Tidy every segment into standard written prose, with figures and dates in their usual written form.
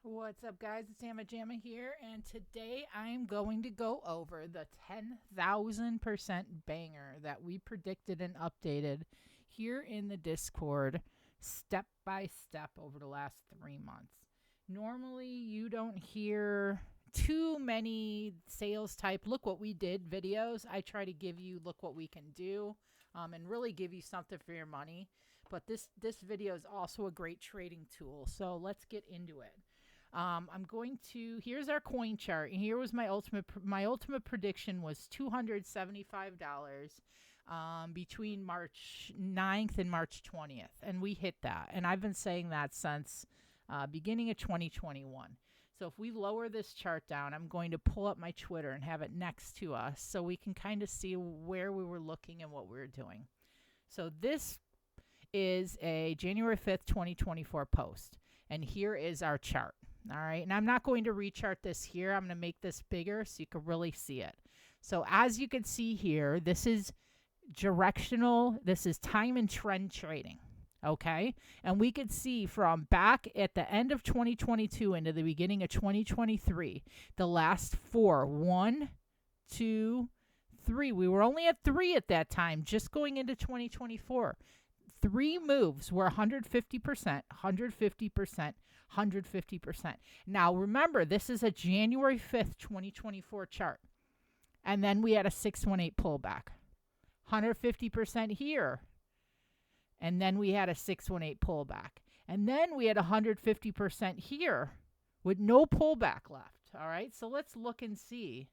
What's up, guys? It's Amma Jamma here, and today I'm going to go over the 10,000% banger that we predicted and updated here in the Discord step by step over the last 3 months. Normally, you don't hear too many sales type look what we did videos. I try to give you look what we can do and really give you something for your money. But this video is also a great trading tool, so let's get into it. I'm going to, here's our coin chart, and here was my ultimate prediction was $275 between March 9th and March 20th, and we hit that. And I've been saying that since beginning of 2021. So if we lower this chart down, I'm going to pull up my Twitter and have it next to us so we can kind of see where we were looking and what we were doing. So this is a January 5th, 2024 post, and here is our chart. All right, and I'm not going to rechart this here. I'm going to make this bigger so you can really see it. So as you can see here, this is directional. This is time and trend trading. Okay, and we could see from back at the end of 2022 into the beginning of 2023, the last four, 1, 2, 3. We were only at 3 at that time, just going into 2024. 3 moves were 150%, 150%, 150%. Now, remember, this is a January 5th, 2024 chart. And then we had a 618 pullback. 150% here. And then we had a 618 pullback. And then we had 150% here with no pullback left. All right, so let's look and see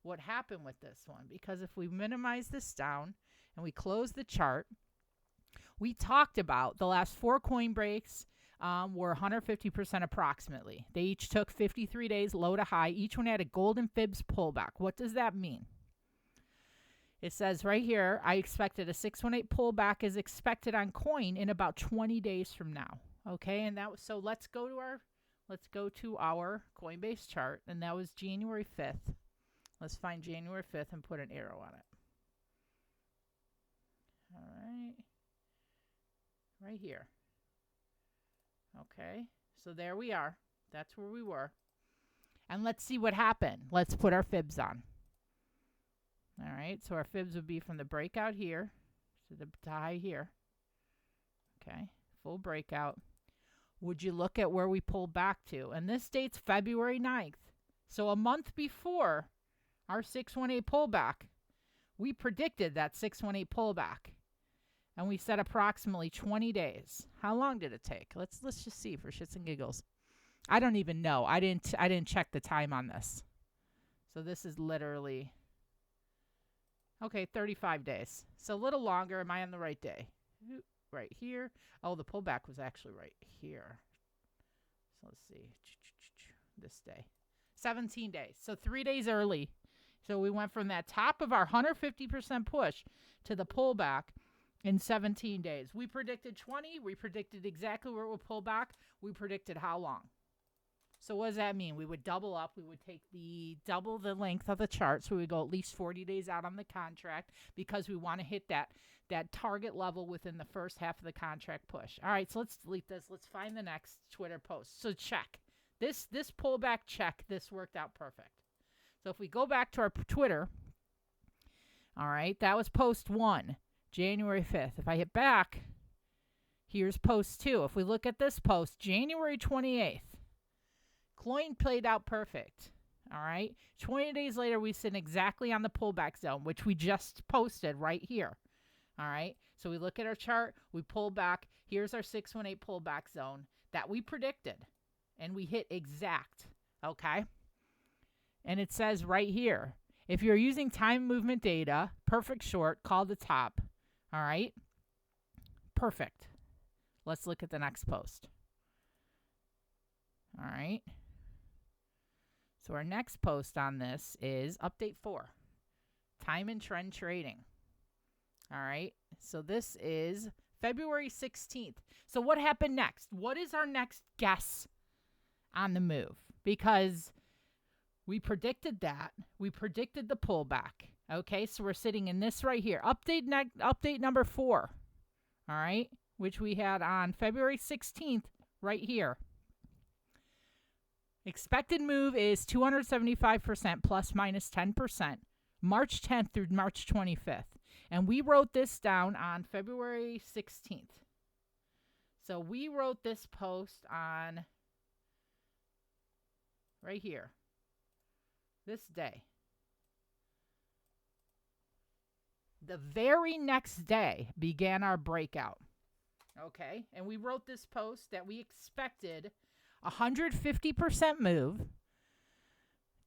what happened with this one. Because if we minimize this down and we close the chart, we talked about the last 4 coin breaks were 150% approximately. They each took 53 days low to high. Each one had a golden fibs pullback. What does that mean? It says right here, I expected a 618 pullback is expected on coin in about 20 days from now. Okay, and that was, so let's go to our Coinbase chart, and that was January 5th. Let's find January 5th and put an arrow on it. All right. Right here. Okay, so there we are. That's where we were. And let's see what happened. Let's put our fibs on. All right, so our fibs would be from the breakout here to the high here. Okay, full breakout. Would you look at where we pulled back to? And this date's February 9th. So a month before our 618 pullback, we predicted that 618 pullback. And we said approximately 20 days. How long did it take? Let's just see for shits and giggles. I don't even know. I didn't check the time on this. So this is literally, okay, 35 days. So a little longer. Am I on the right day? Right here. Oh, the pullback was actually right here. So let's see. This day. 17 days. So 3 days early. So we went from that top of our 150% push to the pullback in 17 days. We predicted 20. We predicted exactly where it would pull back. We predicted how long. So what does that mean? We would double up. We would take double the length of the chart. So we would go at least 40 days out on the contract because we want to hit that target level within the first half of the contract push. All right, so let's delete this. Let's find the next Twitter post. So check. This pullback check, this worked out perfect. So if we go back to our Twitter, all right, that was post 1. January 5th. If I hit back, here's post 2. If we look at this post, January 28th, coin played out perfect. All right. 20 days later, we sit exactly on the pullback zone, which we just posted right here. All right. So we look at our chart, we pull back. Here's our 618 pullback zone that we predicted, and we hit exact. Okay. And it says right here, if you're using time movement data, perfect short, call the top. All right. Perfect. Let's look at the next post. All right. So our next post on this is update 4, time and trend trading. All right. So this is February 16th. So what happened next? What is our next guess on the move? Because we predicted that. We predicted the pullback. Okay, so we're sitting in this right here. Update number 4. All right, which we had on February 16th right here. Expected move is 275% plus minus 10%, March 10th through March 25th. And we wrote this down on February 16th. So we wrote this post on right here, this day. The very next day began our breakout. Okay, and we wrote this post that we expected 150% move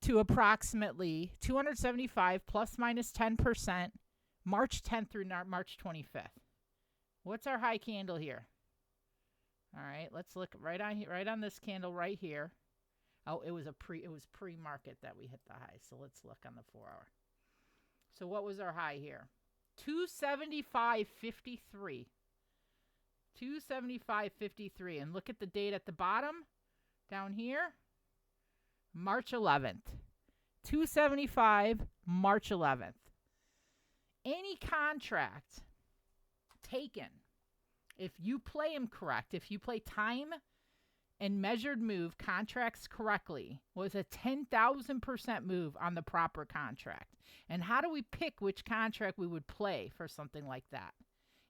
to approximately 275 plus minus 10%, March 10th through March 25th. What's our high candle here? All right, let's look right on this candle right here. Oh, it was pre-market that we hit the high. So let's look on the 4 hour. So what was our high here? 275.53. 275.53. And look at the date at the bottom down here. March 11th. 275, March 11th. Any contract taken, if you play them correct, if you play time and measured move contracts correctly, was a 10,000% move on the proper contract. And how do we pick which contract we would play for something like that?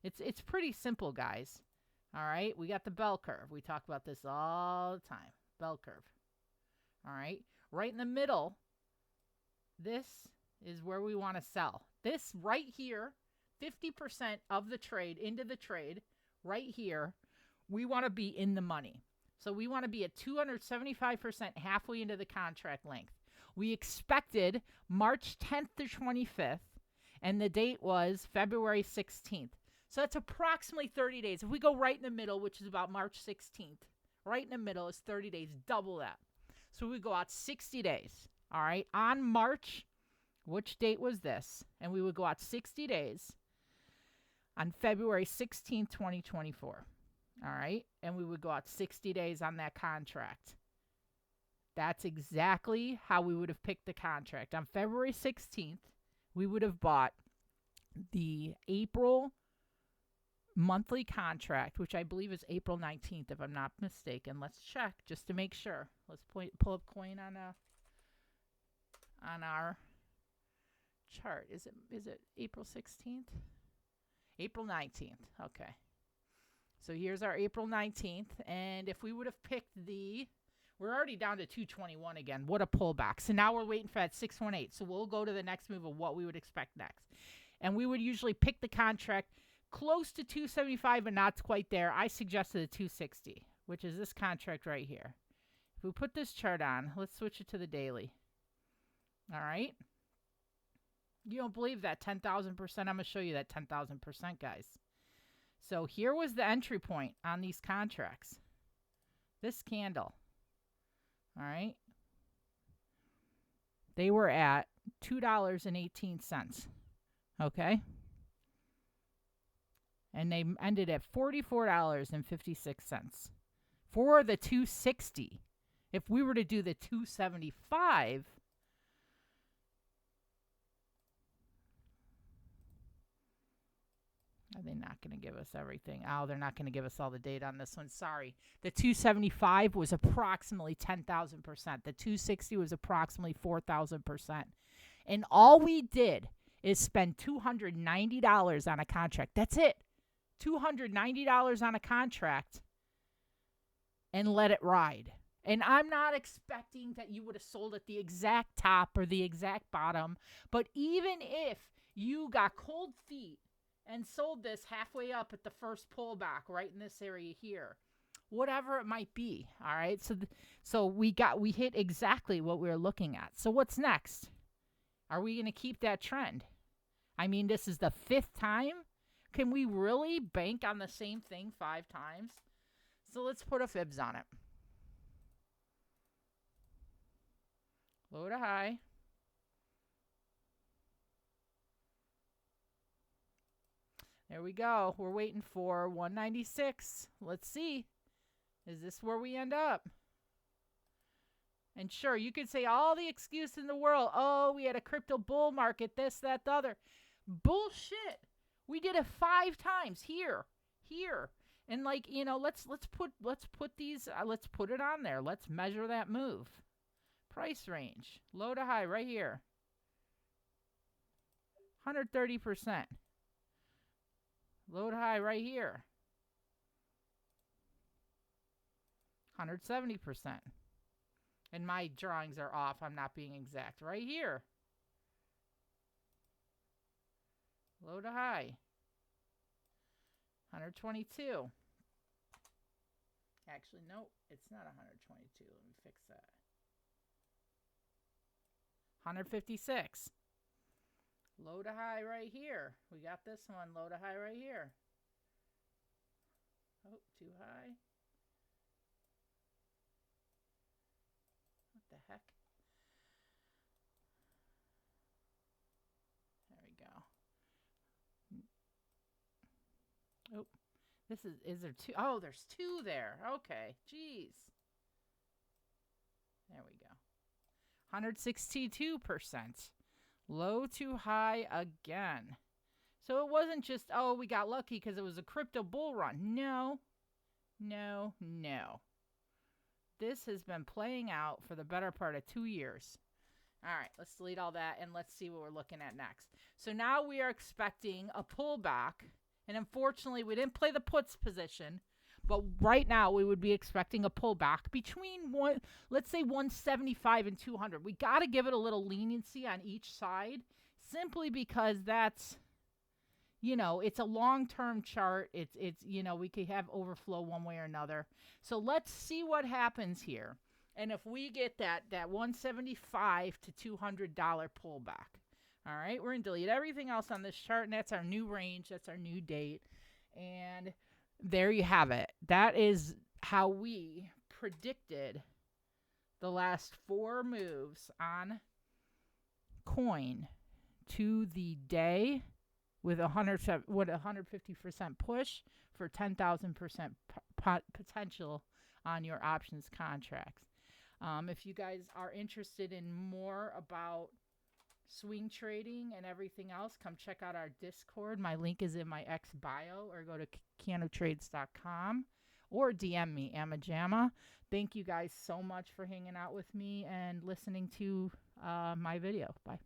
It's pretty simple, guys. All right, we got the bell curve. We talk about this all the time. Bell curve. All right, right in the middle, this is where we want to sell. This right here, 50% of the trade into the trade, right here, we want to be in the money. So we want to be at 275% halfway into the contract length. We expected March 10th to 25th, and the date was February 16th. So that's approximately 30 days. If we go right in the middle, which is about March 16th, right in the middle is 30 days, double that. So we go out 60 days, all right? On March, which date was this? And we would go out 60 days on February 16th, 2024. All right. And we would go out 60 days on that contract. That's exactly how we would have picked the contract. On February 16th, we would have bought the April monthly contract, which I believe is April 19th, if I'm not mistaken. Let's check just to make sure. Let's pull up coin on our chart. Is it April 16th? April 19th. Okay. So here's our April 19th. And if we would have picked we're already down to 221 again. What a pullback. So now we're waiting for that 618. So we'll go to the next move of what we would expect next. And we would usually pick the contract close to 275, but not quite there. I suggested a 260, which is this contract right here. If we put this chart on, let's switch it to the daily. All right. You don't believe that 10,000%? I'm going to show you that 10,000%, guys. So here was the entry point on these contracts. This candle. All right. They were at $2.18. Okay. And they ended at $44.56 for the 260. If we were to do the 275, are they not going to give us everything? Oh, they're not going to give us all the data on this one. Sorry. The 275 was approximately 10,000%. The 260 was approximately 4,000%. And all we did is spend $290 on a contract. That's it. $290 on a contract and let it ride. And I'm not expecting that you would have sold at the exact top or the exact bottom. But even if you got cold feet and sold this halfway up at the first pullback right in this area here, whatever it might be, all right? So we hit exactly what we were looking at. So what's next? Are we going to keep that trend? I mean, this is the 5th time. Can we really bank on the same thing 5 times? So let's put a fibs on it. Low to high. There we go. We're waiting for 196. Let's see. Is this where we end up? And sure, you could say all the excuse in the world. Oh, we had a crypto bull market, this, that, the other. Bullshit. We did it 5 times here. And like, let's put it on there. Let's measure that move. Price range, low to high right here. 130%. Low to high right here. 170%. And my drawings are off. I'm not being exact. Right here. Low to high. 122. Actually, nope. It's not 122. Let me fix that. 156. Low to high right here. We got this one. Low to high right here. Oh, too high. What the heck? There we go. Oh, is there two? Oh, there's two there. Okay. Jeez. There we go. 162%. Low to high again. So it wasn't just, oh, we got lucky because it was a crypto bull run. No. This has been playing out for the better part of 2 years. All right, let's delete all that and let's see what we're looking at next. So now we are expecting a pullback. And unfortunately, we didn't play the puts position. But right now, we would be expecting a pullback between let's say 175 and 200. We got to give it a little leniency on each side, simply because that's, it's a long-term chart. It's we could have overflow one way or another. So let's see what happens here, and if we get that 175 to $200 pullback. All right, we're gonna delete everything else on this chart, and that's our new range. That's our new date, and there you have it. That is how we predicted the last 4 moves on coin to the day with 150% push for 10,000% potential on your options contracts. If you guys are interested in more about swing trading and everything else, come check out our Discord. My link is in my X bio, or go to canotrades.com or DM me, Amajama. Thank you guys so much for hanging out with me and listening to my video. Bye.